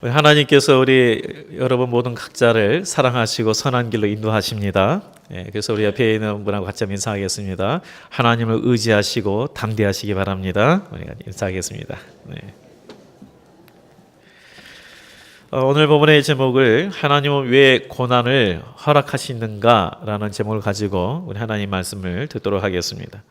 하나님께서 우리 여러분 모든 각자를 사랑하시고 선한 길로 인도하십니다. 그래서 우리 옆에 있는 분하고 같이 한번 인사하겠습니다. 하나님을 의지하시고 담대하시기 바랍니다. 우리가 인사하겠습니다. 오늘 본문의 제목을 하나님은 왜 고난을 허락하시는가라는 제목을 가지고 우리 하나님 말씀을 듣도록 하겠습니다.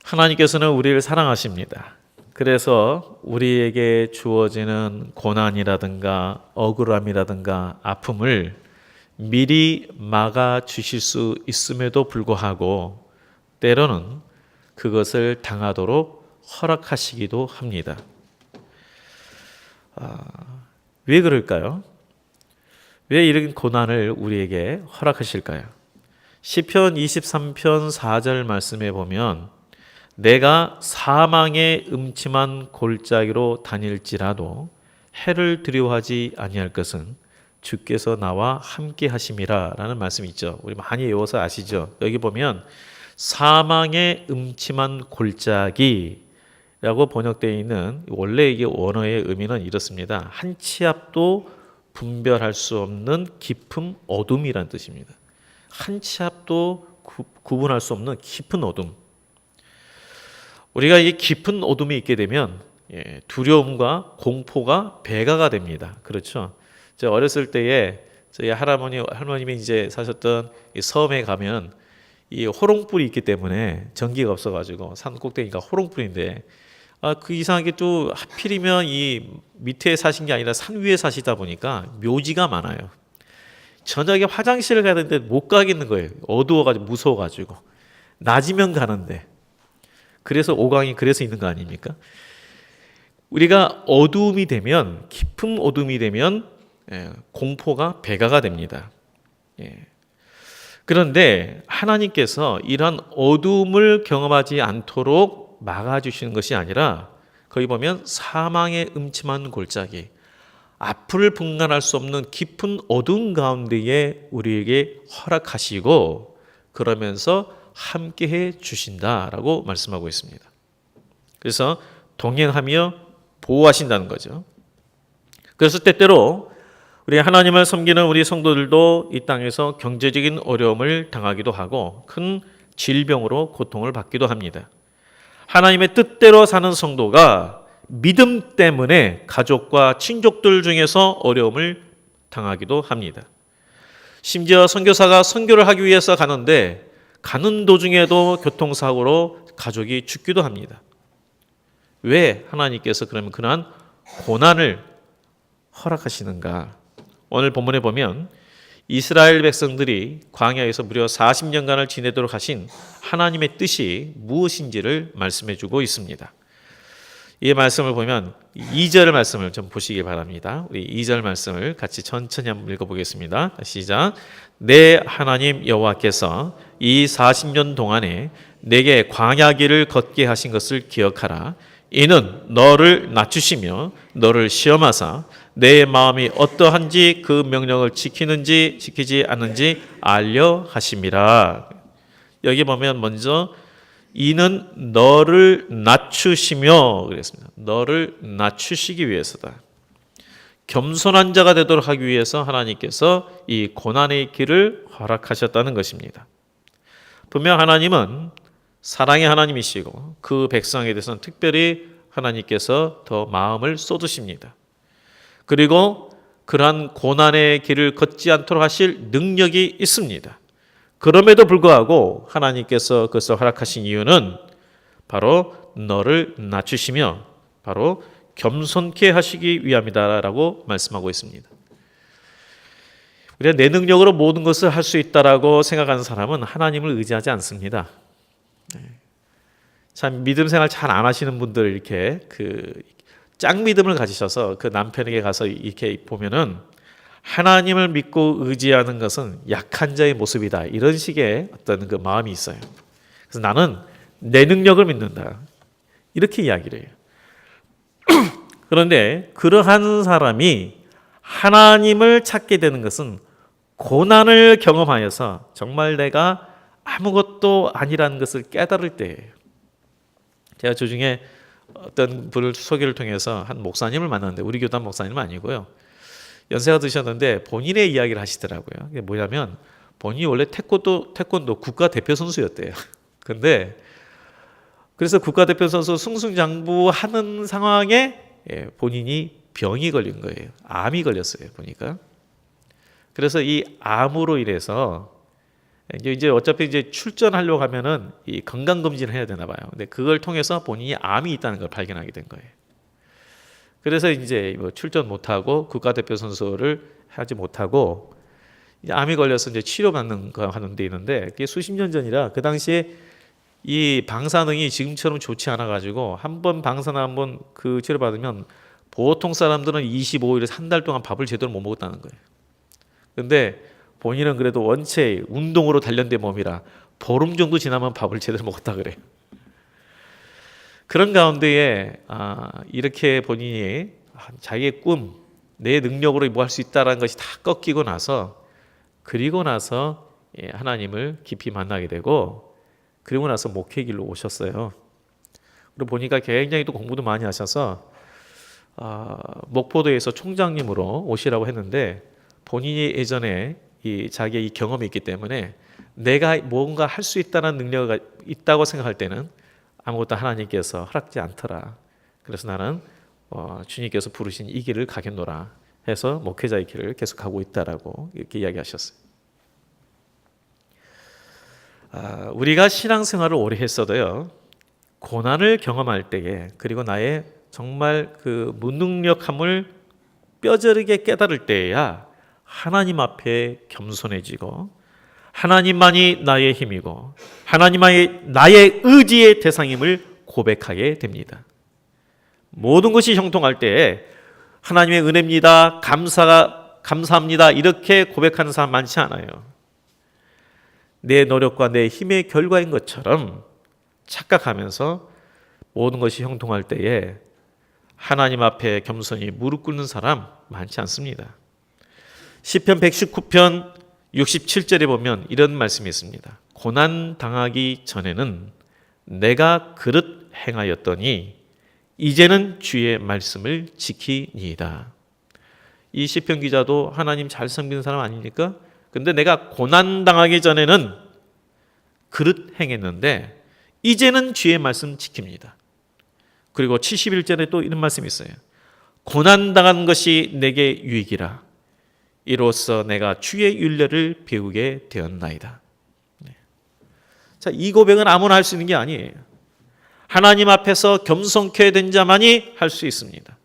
하나님께서는 우리를 사랑하십니다. 그래서 우리에게 주어지는 고난이라든가 억울함이라든가 아픔을 미리 막아 주실 수 있음에도 불구하고 때로는 그것을 당하도록 허락하시기도 합니다. 왜 그럴까요? 왜 이런 고난을 우리에게 허락하실까요? 시편 23편 4절 말씀에 보면 내가 사망의 음침한 골짜기로 다닐지라도 해를 두려워하지 아니할 것은 주께서 나와 함께 하심이라 라는 말씀이 있죠. 우리 많이 외워서 아시죠? 여기 보면 사망의 음침한 골짜기라고 번역되어 있는 원래 이게 원어의 의미는 이렇습니다. 한 치 앞도 분별할 수 없는 깊은 어둠이란 뜻입니다. 한 치 앞도 구분할 수 없는 깊은 어둠. 우리가 이 깊은 어둠이 있게 되면 두려움과 공포가 배가가 됩니다. 그렇죠? 제가 어렸을 때에 저희 할머님이 이제 사셨던 이 섬에 가면 이 호롱불이 있기 때문에 전기가 없어가지고 산 꼭대기가 호롱불인데 그 이상하게 또 하필이면 이 밑에 사신 게 아니라 산 위에 사시다 보니까 묘지가 많아요. 저녁에 화장실을 가야 되는데 못 가겠는 거예요. 어두워가지고 무서워가지고 낮이면 가는데. 그래서 오강이 그래서 있는 거 아닙니까? 우리가 어두움이 되면 깊은 어둠이 되면 공포가 배가가 됩니다. 그런데 하나님께서 이러한 어둠을 경험하지 않도록 막아주시는 것이 아니라 거기 보면 사망의 음침한 골짜기, 앞을 분간할 수 없는 깊은 어둠 가운데에 우리에게 허락하시고 그러면서 함께해 주신다라고 말씀하고 있습니다. 그래서 동행하며 보호하신다는 거죠. 그래서 때때로 우리 하나님을 섬기는 우리 성도들도 이 땅에서 경제적인 어려움을 당하기도 하고 큰 질병으로 고통을 받기도 합니다. 하나님의 뜻대로 사는 성도가 믿음 때문에 가족과 친족들 중에서 어려움을 당하기도 합니다. 심지어 선교사가 선교를 하기 위해서 가는 도중에도 교통사고로 가족이 죽기도 합니다. 왜 하나님께서 그러면 그러한 고난을 허락하시는가? 오늘 본문에 보면 이스라엘 백성들이 광야에서 무려 40년간을 지내도록 하신 하나님의 뜻이 무엇인지를 말씀해 주고 있습니다. 이 말씀을 보면 2절 말씀을 좀 보시기 바랍니다. 우리 2절 말씀을 같이 천천히 한번 읽어보겠습니다. 시작. 내 하나님 여호와께서 이 40년 동안에 내게 광야 길을 걷게 하신 것을 기억하라. 이는 너를 낮추시며 너를 시험하사 내 마음이 어떠한지 그 명령을 지키는지 지키지 않는지 알려 하심이라. 여기 보면 먼저 이는 너를 낮추시며 그랬습니다. 너를 낮추시기 위해서다. 겸손한 자가 되도록 하기 위해서 하나님께서 이 고난의 길을 허락하셨다는 것입니다. 분명 하나님은 사랑의 하나님이시고 그 백성에 대해서는 특별히 하나님께서 더 마음을 쏟으십니다. 그리고 그러한 고난의 길을 걷지 않도록 하실 능력이 있습니다. 그럼에도 불구하고 하나님께서 그것을 허락하신 이유는 바로 너를 낮추시며 바로 겸손케 하시기 위함이다라고 말씀하고 있습니다. 우리가 내 능력으로 모든 것을 할 수 있다라고 생각하는 사람은 하나님을 의지하지 않습니다. 참 믿음 생활 잘 안 하시는 분들 이렇게 짱 믿음을 가지셔서 그 남편에게 가서 이렇게 보면은 하나님을 믿고 의지하는 것은 약한 자의 모습이다. 이런 식의 어떤 그 마음이 있어요. 그래서 나는 내 능력을 믿는다. 이렇게 이야기를 해요. 그런데 그러한 사람이 하나님을 찾게 되는 것은 고난을 경험하여서 정말 내가 아무것도 아니라는 것을 깨달을 때예요. 제가 주중에 어떤 분을 소개를 통해서 한 목사님을 만났는데 우리 교단 목사님은 아니고요. 연세가 드셨는데 본인의 이야기를 하시더라고요. 이게 뭐냐면 본인이 원래 태권도 국가대표 선수였대요. 근데 그래서 국가대표 선수 승승장구하는 상황에 본인이 병이 걸린 거예요. 암이 걸렸어요. 보니까. 그래서 이 암으로 인해서 이제 어차피 이제 출전하려고 하면은 이 건강검진을 해야 되나 봐요. 근데 그걸 통해서 본인이 암이 있다는 걸 발견하게 된 거예요. 그래서 이제 뭐 출전 못하고 국가대표 선수를 하지 못하고 이제 암이 걸려서 이제 치료받는 거 하는 데 있는데 그게 수십 년 전이라 그 당시에 이 방사능이 지금처럼 좋지 않아 가지고 한 번 방사능 한번 그 치료받으면 보통 사람들은 25일에서 한 달 동안 밥을 제대로 못 먹었다는 거예요. 근데 본인은 그래도 원체 운동으로 단련된 몸이라 보름 정도 지나면 밥을 제대로 먹었다 그래요. 그런 가운데에 이렇게 본인이 자기의 꿈, 내 능력으로 뭐 할 수 있다는 것이 다 꺾이고 나서 그리고 나서 하나님을 깊이 만나게 되고 그리고 나서 목회 길로 오셨어요. 그리고 보니까 굉장히 또 공부도 많이 하셔서 목포도에서 총장님으로 오시라고 했는데 본인이 예전에 자기의 이 경험이 있기 때문에 내가 뭔가 할 수 있다는 능력이 있다고 생각할 때는 아무것도 하나님께서 허락지 않더라. 그래서 나는 주님께서 부르신 이 길을 가겠노라 해서 목회자의 길을 계속하고 있다라고 이렇게 이야기하셨어요. 우리가 신앙생활을 오래 했어도요. 고난을 경험할 때에 그리고 나의 정말 그 무능력함을 뼈저리게 깨달을 때에야 하나님 앞에 겸손해지고 하나님만이 나의 힘이고 하나님만이 나의 의지의 대상임을 고백하게 됩니다. 모든 것이 형통할 때에 하나님의 은혜입니다. 감사합니다. 이렇게 고백하는 사람 많지 않아요. 내 노력과 내 힘의 결과인 것처럼 착각하면서 모든 것이 형통할 때에 하나님 앞에 겸손히 무릎 꿇는 사람 많지 않습니다. 시편 119편 67절에 보면 이런 말씀이 있습니다. 고난 당하기 전에는 내가 그릇 행하였더니 이제는 주의 말씀을 지키니이다. 이 시편 기자도 하나님 잘 섬기는 사람 아닙니까? 근데 내가 고난 당하기 전에는 그릇 행했는데 이제는 주의 말씀 지킵니다. 그리고 71절에 또 이런 말씀이 있어요. 고난 당한 것이 내게 유익이라. 이로써 내가 주의 율례를 배우게 되었나이다. 자, 이 고백은 아무나 할 수 있는 게 아니에요. 하나님 앞에서 겸손케 된 자만이 할 수 있습니다.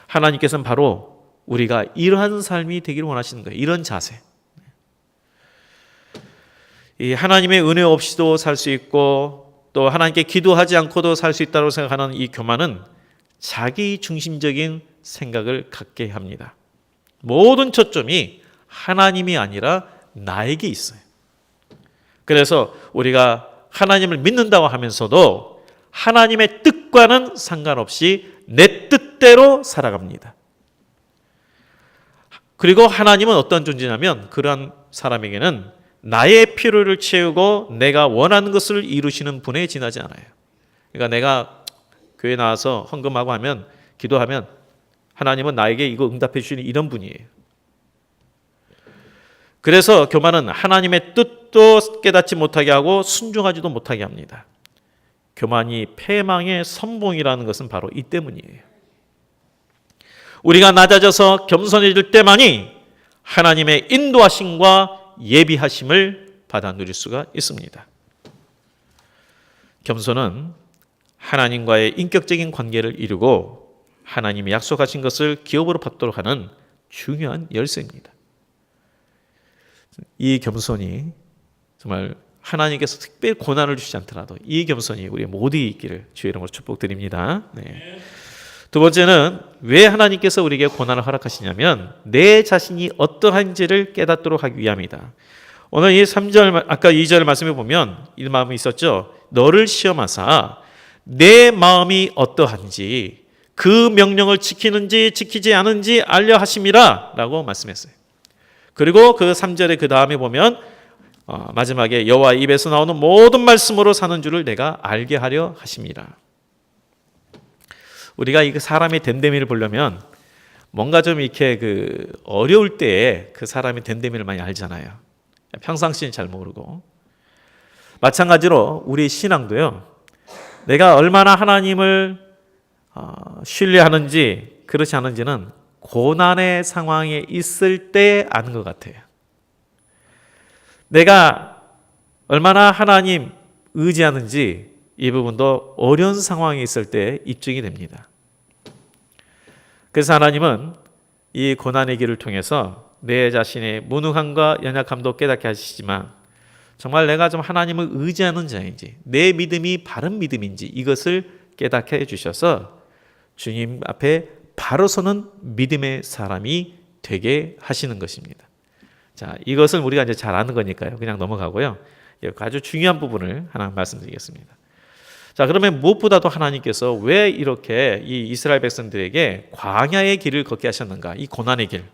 하나님께서는 바로 우리가 이러한 삶이 되기를 원하시는 거예요. 이런 자세. 이 하나님의 은혜 없이도 살 수 있고 또 하나님께 기도하지 않고도 살 수 있다고 생각하는 이 교만은 자기 중심적인 생각을 갖게 합니다. 모든 초점이 하나님이 아니라 나에게 있어요. 그래서 우리가 하나님을 믿는다고 하면서도 하나님의 뜻과는 상관없이 내 뜻대로 살아갑니다. 그리고 하나님은 어떤 존재냐면 그러한 사람에게는 나의 필요를 채우고 내가 원하는 것을 이루시는 분에 지나지 않아요. 그러니까 내가 교회 나와서 헌금하고 하면 기도하면 하나님은 나에게 이거 응답해 주시는 이런 분이에요. 그래서 교만은 하나님의 뜻도 깨닫지 못하게 하고 순종하지도 못하게 합니다. 교만이 패망의 선봉이라는 것은 바로 이 때문이에요. 우리가 낮아져서 겸손해질 때만이 하나님의 인도하심과 예비하심을 받아 누릴 수가 있습니다. 겸손은 하나님과의 인격적인 관계를 이루고 하나님이 약속하신 것을 기업으로 받도록 하는 중요한 열쇠입니다. 이 겸손이 정말 하나님께서 특별히 고난을 주시지 않더라도 이 겸손이 우리 모두에 있기를 주의 이름으로 축복드립니다. 네. 두 번째는 왜 하나님께서 우리에게 고난을 허락하시냐면 내 자신이 어떠한지를 깨닫도록 하기 위함이다. 오늘 이 3절 아까 2절 말씀해 보면 이 마음이 있었죠. 너를 시험하사 내 마음이 어떠한지 그 명령을 지키는지 지키지 않은지 알려 하심이라 라고 말씀했어요. 그리고 그 3절의 그 다음에 보면 마지막에 여호와 입에서 나오는 모든 말씀으로 사는 줄을 내가 알게 하려 하심이라. 우리가 이 사람의 됨됨이를 보려면 뭔가 좀 이렇게 어려울 때에 그 사람의 됨됨이를 많이 알잖아요. 평상시엔 잘 모르고. 마찬가지로 우리 신앙도요. 내가 얼마나 하나님을 신뢰하는지 그렇지 않은지는 고난의 상황에 있을 때 아는 것 같아요. 내가 얼마나 하나님 의지하는지 이 부분도 어려운 상황에 있을 때 입증이 됩니다. 그래서 하나님은 이 고난의 길을 통해서 내 자신의 무능함과 연약함도 깨닫게 하시지만 정말 내가 좀 하나님을 의지하는 자인지 내 믿음이 바른 믿음인지 이것을 깨닫게 해주셔서 주님 앞에 바로 서는 믿음의 사람이 되게 하시는 것입니다. 자, 이것을 우리가 이제 잘 아는 거니까요. 그냥 넘어가고요. 아주 중요한 부분을 하나 말씀드리겠습니다. 자, 그러면 무엇보다도 하나님께서 왜 이렇게 이 이스라엘 백성들에게 광야의 길을 걷게 하셨는가? 이 고난의 길.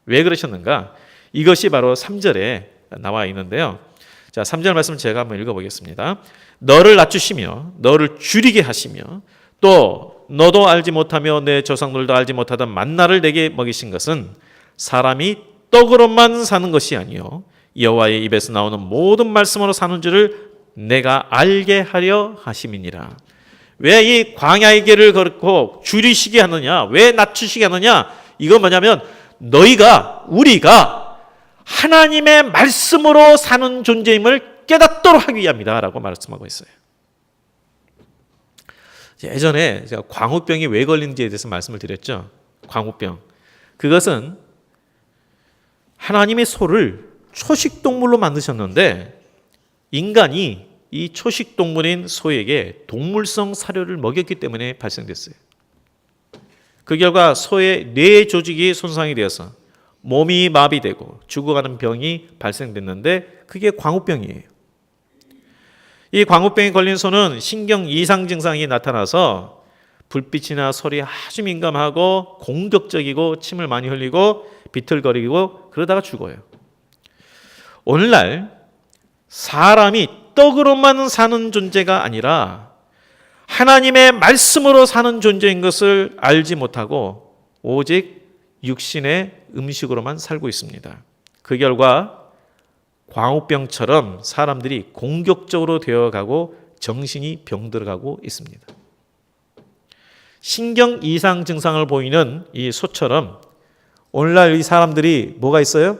왜 그러셨는가? 이것이 바로 3절에 나와 있는데요. 자, 3절 말씀 제가 한번 읽어보겠습니다. 너를 낮추시며 너를 줄이게 하시며 또 너도 알지 못하며 내 조상들도 알지 못하던 만나를 내게 먹이신 것은 사람이 떡으로만 사는 것이 아니요 여호와의 입에서 나오는 모든 말씀으로 사는 줄을 내가 알게 하려 하심이니라. 왜 이 광야의 길을 걷고 줄이시게 하느냐? 왜 낮추시게 하느냐? 이건 뭐냐면 우리가 하나님의 말씀으로 사는 존재임을 깨닫도록 하기 위함이다 라고 말씀하고 있어요. 예전에 제가 광우병이 왜 걸리는지에 대해서 말씀을 드렸죠. 광우병. 그것은 하나님의 소를 초식동물로 만드셨는데 인간이 이 초식동물인 소에게 동물성 사료를 먹였기 때문에 발생됐어요. 그 결과 소의 뇌 조직이 손상이 되어서 몸이 마비되고 죽어가는 병이 발생됐는데 그게 광우병이에요. 이 광우병에 걸린 소는 신경 이상 증상이 나타나서 불빛이나 소리에 아주 민감하고 공격적이고 침을 많이 흘리고 비틀거리고 그러다가 죽어요. 오늘날 사람이 떡으로만 사는 존재가 아니라 하나님의 말씀으로 사는 존재인 것을 알지 못하고 오직 육신의 음식으로만 살고 있습니다. 그 결과 광우병처럼 사람들이 공격적으로 되어가고 정신이 병들어가고 있습니다. 신경 이상 증상을 보이는 이 소처럼 오늘날 이 사람들이 뭐가 있어요?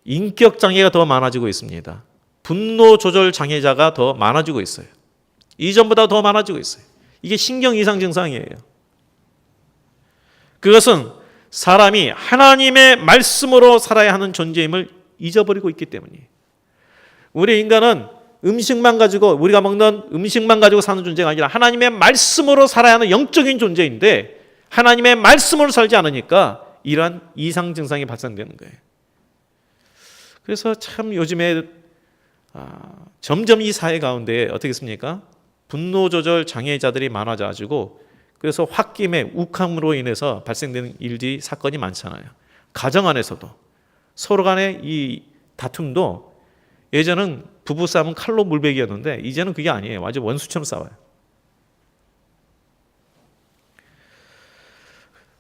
인격 장애가 더 많아지고 있습니다. 분노 조절 장애자가 더 많아지고 있어요. 이전보다 더 많아지고 있어요. 이게 신경 이상 증상이에요. 그것은 사람이 하나님의 말씀으로 살아야 하는 존재임을 잊어버리고 있기 때문이에요. 우리 인간은 음식만 가지고 우리가 먹는 음식만 가지고 사는 존재가 아니라 하나님의 말씀으로 살아야 하는 영적인 존재인데 하나님의 말씀으로 살지 않으니까 이러한 이상 증상이 발생되는 거예요. 그래서 참 요즘에 점점 이 사회 가운데 어떻겠습니까? 분노 조절 장애자들이 많아져가지고 그래서 홧김에 욱함으로 인해서 발생되는 일들이 사건이 많잖아요. 가정 안에서도 서로 간의 이 다툼도 예전은 부부싸움은 칼로 물베기였는데 이제는 그게 아니에요. 완전 원수처럼 싸워요.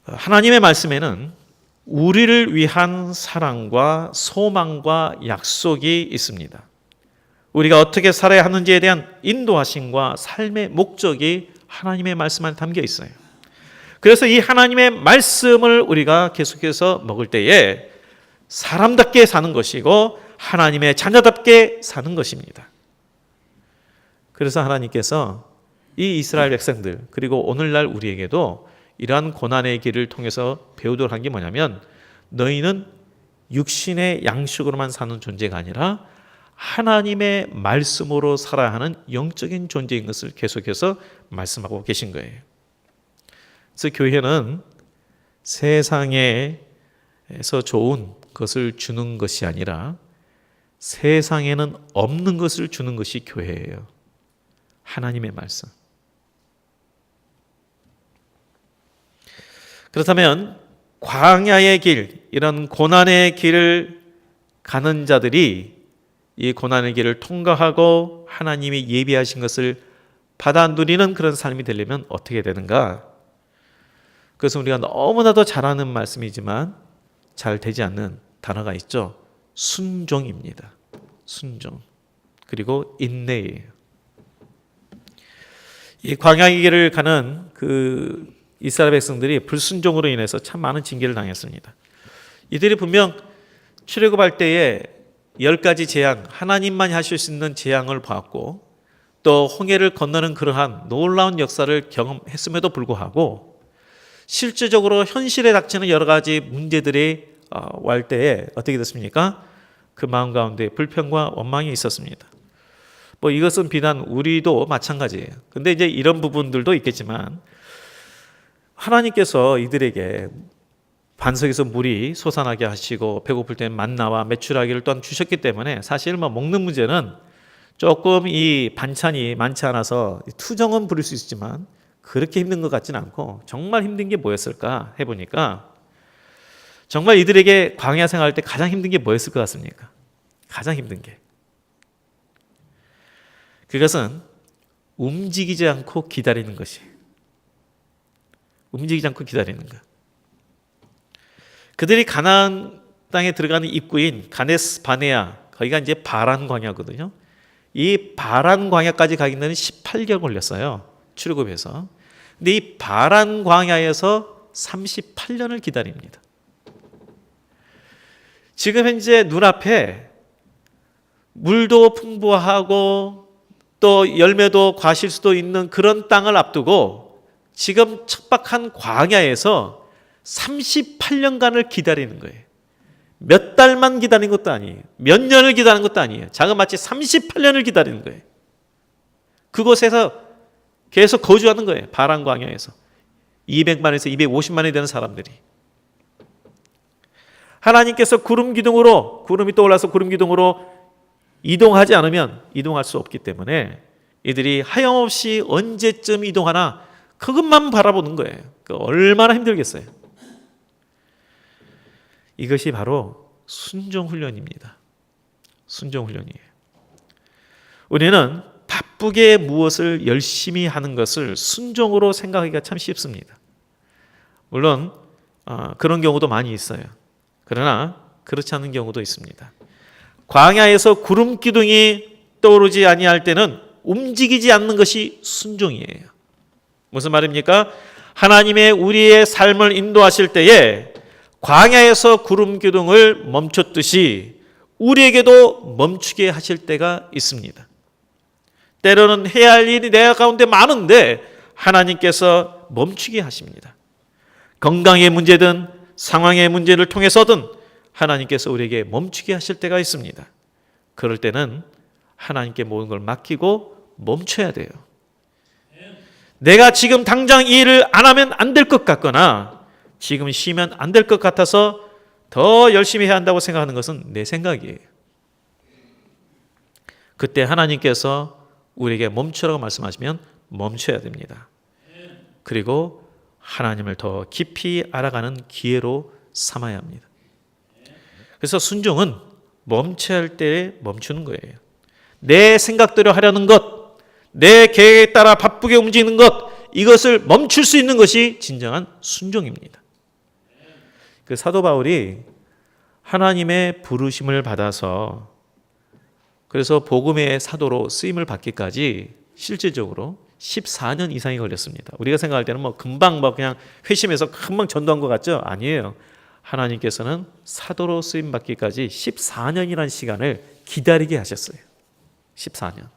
하나님의 말씀에는 우리를 위한 사랑과 소망과 약속이 있습니다. 우리가 어떻게 살아야 하는지에 대한 인도하심과 삶의 목적이 하나님의 말씀 안에 담겨 있어요. 그래서 이 하나님의 말씀을 우리가 계속해서 먹을 때에 사람답게 사는 것이고 하나님의 자녀답게 사는 것입니다. 그래서 하나님께서 이 이스라엘 백성들 그리고 오늘날 우리에게도 이러한 고난의 길을 통해서 배우도록 한 게 뭐냐면 너희는 육신의 양식으로만 사는 존재가 아니라 하나님의 말씀으로 살아야 하는 영적인 존재인 것을 계속해서 말씀하고 계신 거예요. 그래서 교회는 세상에서 좋은 것을 주는 것이 아니라 세상에는 없는 것을 주는 것이 교회예요. 하나님의 말씀. 그렇다면 광야의 길, 이런 고난의 길을 가는 자들이 이 고난의 길을 통과하고 하나님이 예비하신 것을 받아 누리는 그런 삶이 되려면 어떻게 되는가? 그것은 우리가 너무나도 잘 아는 말씀이지만 잘 되지 않는 단어가 있죠. 순종입니다. 순종. 그리고 인내예요. 이 광야의 길을 가는 그 이스라엘 백성들이 불순종으로 인해서 참 많은 징계를 당했습니다. 이들이 분명 출애굽할 때에 10가지 재앙, 하나님만이 하실 수 있는 재앙을 보았고 또 홍해를 건너는 그러한 놀라운 역사를 경험했음에도 불구하고 실제적으로 현실에 닥치는 여러 가지 문제들이 올 때에 어떻게 됐습니까? 그 마음 가운데 불평과 원망이 있었습니다. 뭐 이것은 비단 우리도 마찬가지예요. 근데 이제 이런 부분들도 있겠지만 하나님께서 이들에게 반석에서 물이 솟아나게 하시고 배고플 때는 만나와 메추라기를 또한 주셨기 때문에 사실 뭐 먹는 문제는 조금 이 반찬이 많지 않아서 투정은 부릴 수 있지만 그렇게 힘든 것 같지는 않고 정말 힘든 게 뭐였을까 해보니까 정말 이들에게 광야 생활할 때 가장 힘든 게 뭐였을 것 같습니까? 가장 힘든 게 그것은 움직이지 않고 기다리는 것이 움직이지 않고 기다리는 것. 그들이 가나안 땅에 들어가는 입구인 가데스 바네아 거기가 이제 바란 광야거든요. 이 바란 광야까지 가기 전에 18개월 걸렸어요. 출애굽해서. 근데 이 바란 광야에서 38년을 기다립니다. 지금 현재 눈앞에 물도 풍부하고 또 열매도 과실 수도 있는 그런 땅을 앞두고 지금 척박한 광야에서 38년간을 기다리는 거예요. 몇 달만 기다린 것도 아니에요. 몇 년을 기다린 것도 아니에요. 자그마치 38년을 기다리는 거예요. 그곳에서 계속 거주하는 거예요. 바란 광야에서 200만에서 250만이 되는 사람들이. 하나님께서 구름이 떠올라서 구름 기둥으로 이동하지 않으면 이동할 수 없기 때문에 이들이 하염없이 언제쯤 이동하나 그것만 바라보는 거예요. 얼마나 힘들겠어요. 이것이 바로 순종 훈련입니다. 순종 훈련이에요. 우리는 바쁘게 무엇을 열심히 하는 것을 순종으로 생각하기가 참 쉽습니다. 물론 그런 경우도 많이 있어요. 그러나 그렇지 않은 경우도 있습니다. 광야에서 구름 기둥이 떠오르지 아니할 때는 움직이지 않는 것이 순종이에요. 무슨 말입니까? 하나님의 우리의 삶을 인도하실 때에 광야에서 구름 기둥을 멈췄듯이 우리에게도 멈추게 하실 때가 있습니다. 때로는 해야 할 일이 내 가운데 많은데 하나님께서 멈추게 하십니다. 건강의 문제든 상황의 문제를 통해서든 하나님께서 우리에게 멈추게 하실 때가 있습니다. 그럴 때는 하나님께 모든 걸 맡기고 멈춰야 돼요. 내가 지금 당장 이 일을 안 하면 안 될 것 같거나 지금 쉬면 안 될 것 같아서 더 열심히 해야 한다고 생각하는 것은 내 생각이에요. 그때 하나님께서 우리에게 멈추라고 말씀하시면 멈춰야 됩니다. 그리고 하나님을 더 깊이 알아가는 기회로 삼아야 합니다. 그래서 순종은 멈춰야 할 때에 멈추는 거예요. 내 생각대로 하려는 것, 내 계획에 따라 바쁘게 움직이는 것, 이것을 멈출 수 있는 것이 진정한 순종입니다. 그 사도 바울이 하나님의 부르심을 받아서 그래서 복음의 사도로 쓰임을 받기까지 실제적으로 14년 이상이 걸렸습니다. 우리가 생각할 때는 금방 그냥 회심해서 금방 전도한 것 같죠? 아니에요. 하나님께서는 사도로 쓰임 받기까지 14년이라는 시간을 기다리게 하셨어요. 14년.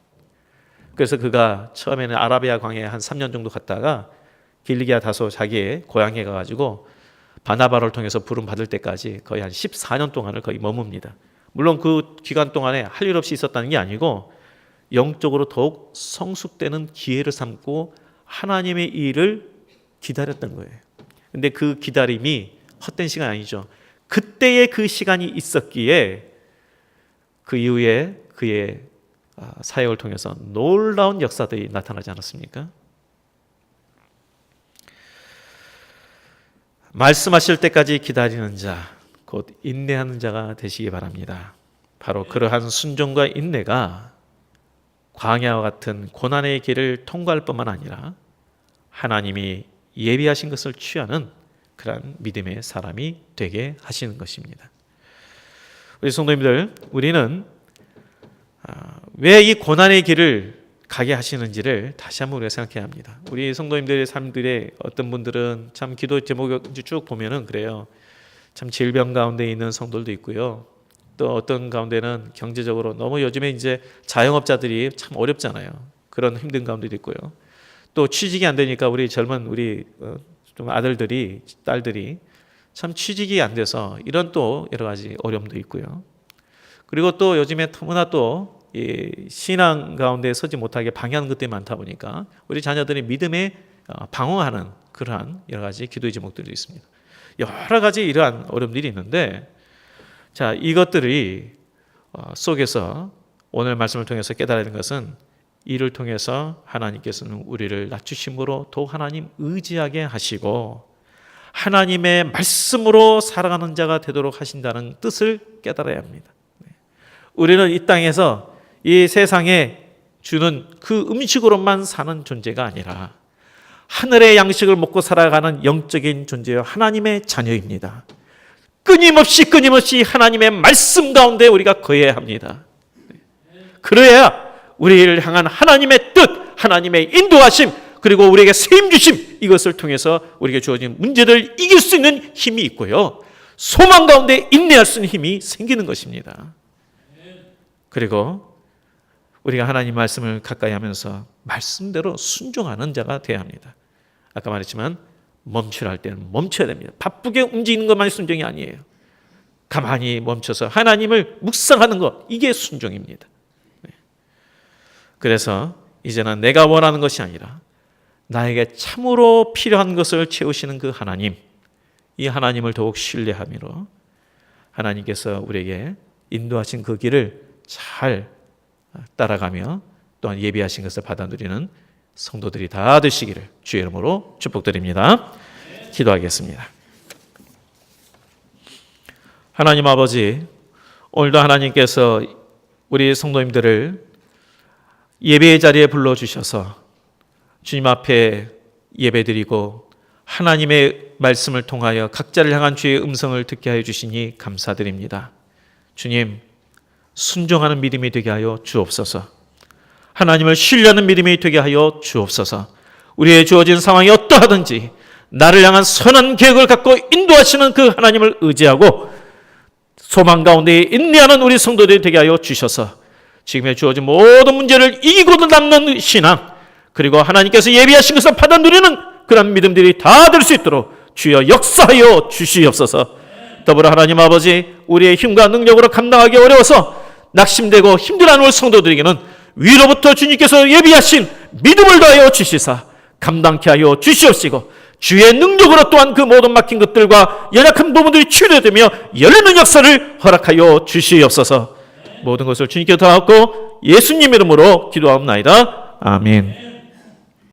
그래서 그가 처음에는 아라비아 광야에 한 3년 정도 갔다가 길리기아 다소 자기의 고향에 가가지고 바나바를 통해서 부름 받을 때까지 거의 한 14년 동안을 거의 머뭅니다. 물론 그 기간 동안에 할 일 없이 있었다는 게 아니고 영적으로 더욱 성숙되는 기회를 삼고 하나님의 일을 기다렸던 거예요. 근데 그 기다림이 헛된 시간이 아니죠. 그때의 그 시간이 있었기에 그 이후에 그의 사역을 통해서 놀라운 역사들이 나타나지 않았습니까? 말씀하실 때까지 기다리는 자, 곧 인내하는 자가 되시기 바랍니다. 바로 그러한 순종과 인내가 광야와 같은 고난의 길을 통과할 뿐만 아니라 하나님이 예비하신 것을 취하는 그런 믿음의 사람이 되게 하시는 것입니다. 우리 성도님들, 우리는 왜 이 고난의 길을 가게 하시는지를 다시 한번 우리가 생각해야 합니다. 우리 성도님들의 삶들의 어떤 분들은 참 기도 제목을 쭉 보면은 그래요. 참 질병 가운데 있는 성도들도 있고요. 또 어떤 가운데는 경제적으로 너무 요즘에 이제 자영업자들이 참 어렵잖아요. 그런 힘든 가운데도 있고요. 또 취직이 안 되니까 우리 젊은 좀 아들들이 딸들이 참 취직이 안 돼서 이런 또 여러 가지 어려움도 있고요. 그리고 또 요즘에 너무나 또 이 신앙 가운데 서지 못하게 방해하는 것들이 많다 보니까 우리 자녀들이 믿음에 방황하는 그러한 여러 가지 기도의 제목들이 있습니다. 여러 가지 이러한 어려움들이 있는데, 자, 이것들이 속에서 오늘 말씀을 통해서 깨달아야 하는 것은 이를 통해서 하나님께서는 우리를 낮추심으로 더욱 하나님 의지하게 하시고 하나님의 말씀으로 살아가는 자가 되도록 하신다는 뜻을 깨달아야 합니다. 우리는 이 땅에서 이 세상에 주는 그 음식으로만 사는 존재가 아니라 하늘의 양식을 먹고 살아가는 영적인 존재여 하나님의 자녀입니다. 끊임없이 하나님의 말씀 가운데 우리가 거해야 합니다. 그래야 우리를 향한 하나님의 뜻, 하나님의 인도하심, 그리고 우리에게 세임 주심, 이것을 통해서 우리에게 주어진 문제들을 이길 수 있는 힘이 있고요, 소망 가운데 인내할 수 있는 힘이 생기는 것입니다. 그리고 우리가 하나님 말씀을 가까이 하면서 말씀대로 순종하는 자가 되어야 합니다. 아까 말했지만 멈추라 할 때는 멈춰야 됩니다. 바쁘게 움직이는 것만이 순종이 아니에요. 가만히 멈춰서 하나님을 묵상하는 것, 이게 순종입니다. 그래서 이제는 내가 원하는 것이 아니라 나에게 참으로 필요한 것을 채우시는 그 하나님, 이 하나님을 더욱 신뢰함으로 하나님께서 우리에게 인도하신 그 길을 잘 따라가며 또한 예비하신 것을 받아 누리는 성도들이 다 되시기를 주의 이름으로 축복드립니다. 기도하겠습니다. 하나님 아버지, 오늘도 하나님께서 우리 성도님들을 예배의 자리에 불러주셔서 주님 앞에 예배드리고 하나님의 말씀을 통하여 각자를 향한 주의 음성을 듣게 하여 주시니 감사드립니다. 주님, 순종하는 믿음이 되게 하여 주옵소서. 하나님을 신뢰하는 믿음이 되게 하여 주옵소서. 우리의 주어진 상황이 어떠하든지 나를 향한 선한 계획을 갖고 인도하시는 그 하나님을 의지하고 소망 가운데 인내하는 우리 성도들이 되게 하여 주셔서 지금의 주어진 모든 문제를 이기고도 남는 신앙, 그리고 하나님께서 예비하신 것을 받아 누리는 그런 믿음들이 다 될 수 있도록 주여 역사하여 주시옵소서. 더불어 하나님 아버지, 우리의 힘과 능력으로 감당하기 어려워서 낙심되고 힘들어하는 우리 성도들에게는 위로부터 주님께서 예비하신 믿음을 더하여 주시사 감당케 하여 주시옵시고, 주의 능력으로 또한 그 모든 막힌 것들과 연약한 부분들이 치료되며 열리는 역사를 허락하여 주시옵소서. 모든 것을 주님께 다 얻고 예수님 이름으로 기도하옵나이다. 아멘.